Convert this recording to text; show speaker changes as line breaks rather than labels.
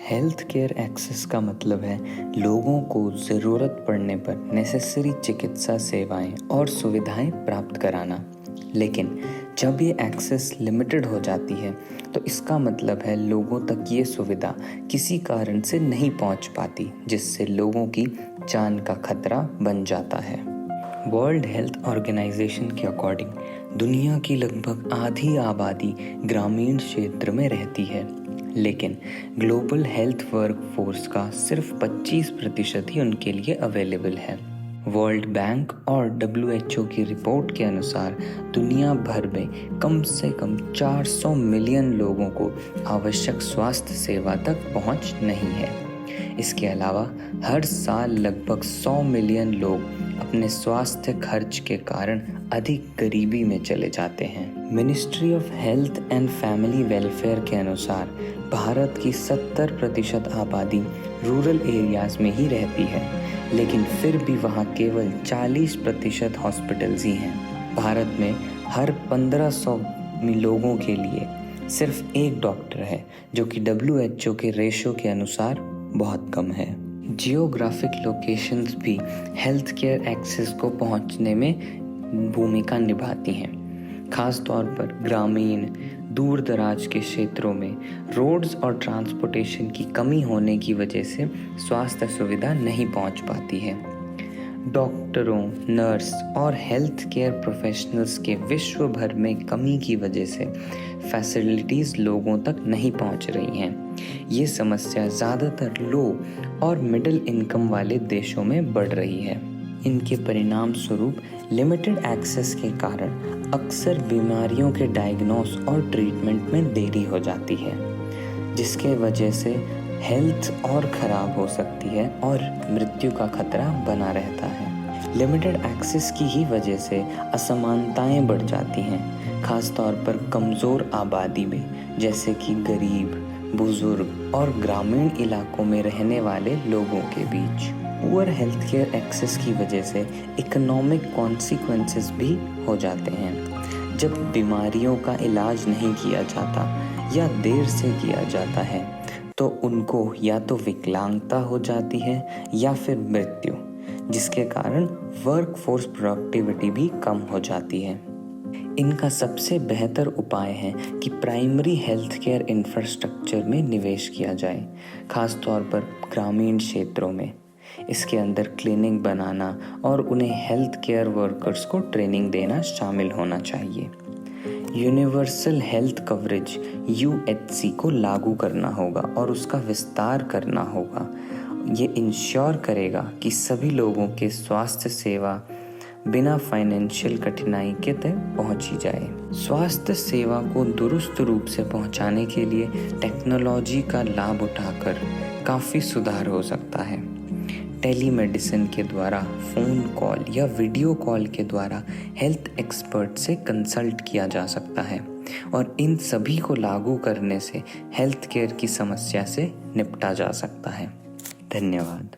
Health care access का मतलब है लोगों को ज़रूरत पड़ने पर नेसेसरी चिकित्सा सेवाएं और सुविधाएं प्राप्त कराना। लेकिन जब ये एक्सेस लिमिटेड हो जाती है तो इसका मतलब है लोगों तक ये सुविधा किसी कारण से नहीं पहुंच पाती, जिससे लोगों की जान का खतरा बन जाता है। वर्ल्ड हेल्थ ऑर्गेनाइजेशन के अकॉर्डिंग दुनिया की लगभग आधी आबादी ग्रामीण क्षेत्र में रहती है, लेकिन ग्लोबल हेल्थ वर्कफोर्स का सिर्फ 25% ही उनके लिए अवेलेबल है। वर्ल्ड बैंक और WHO की रिपोर्ट के अनुसार दुनिया भर में कम से कम 400 मिलियन लोगों को आवश्यक स्वास्थ्य सेवा तक पहुंच नहीं है। इसके अलावा हर साल लगभग 100 मिलियन लोग अपने स्वास्थ्य खर्च के कारण अधिक गरीबी में चले जाते हैं। Ministry of health and family welfare के अनुसार भारत की 70% आबादी रूरल एरियाज में ही रहती है, लेकिन फिर भी वहाँ केवल 40% हॉस्पिटल्स ही हैं। भारत में हर 1500 लोगों के लिए सिर्फ एक डॉक्टर है, जो कि WHO के रेशो के अनुसार बहुत कम है। जियोग्राफिक लोकेशंस भी हेल्थ केयर एक्सेस को पहुंचने में भूमिका निभाती हैं। खास तौर पर ग्रामीण दूर दराज के क्षेत्रों में रोड्स और ट्रांसपोर्टेशन की कमी होने की वजह से स्वास्थ्य सुविधा नहीं पहुंच पाती है। डॉक्टरों, नर्स और हेल्थ केयर प्रोफेशनल्स के विश्व भर में कमी की वजह से फैसिलिटीज़ लोगों तक नहीं पहुंच रही हैं। ये समस्या ज़्यादातर लो और मिडिल इनकम वाले देशों में बढ़ रही है। इनके परिणाम स्वरूप लिमिटेड एक्सेस के कारण अक्सर बीमारियों के डायग्नोस और ट्रीटमेंट में देरी हो जाती है, जिसके वजह से हेल्थ और ख़राब हो सकती है और मृत्यु का खतरा बना रहता है। लिमिटेड एक्सेस की ही वजह से असमानताएं बढ़ जाती हैं, खास तौर पर कमज़ोर आबादी में, जैसे कि गरीब, बुजुर्ग और ग्रामीण इलाकों में रहने वाले लोगों के बीच। पुअर हेल्थ केयर एक्सेस की वजह से इकोनॉमिक कॉन्सिक्वेंसेस भी हो जाते हैं। जब बीमारियों का इलाज नहीं किया जाता या देर से किया जाता है तो उनको या तो विकलांगता हो जाती है या फिर मृत्यु, जिसके कारण वर्कफोर्स प्रोडक्टिविटी भी कम हो जाती है। इनका सबसे बेहतर उपाय है कि प्राइमरी हेल्थ केयर इंफ्रास्ट्रक्चर में निवेश किया जाए, खास तौर पर ग्रामीण क्षेत्रों में। इसके अंदर क्लिनिक बनाना और उन्हें हेल्थ केयर वर्कर्स को ट्रेनिंग देना शामिल होना चाहिए। यूनिवर्सल हेल्थ कवरेज UHC को लागू करना होगा और उसका विस्तार करना होगा। ये इंश्योर करेगा कि सभी लोगों के स्वास्थ्य सेवा बिना फाइनेंशियल कठिनाई के तक पहुंची जाए। स्वास्थ्य सेवा को दुरुस्त रूप से पहुंचाने के लिए टेक्नोलॉजी का लाभ उठाकर काफ़ी सुधार हो सकता है। टेलीमेडिसिन के द्वारा फ़ोन कॉल या वीडियो कॉल के द्वारा हेल्थ एक्सपर्ट से कंसल्ट किया जा सकता है और इन सभी को लागू करने से हेल्थ केयर की समस्या से निपटा जा सकता है। धन्यवाद।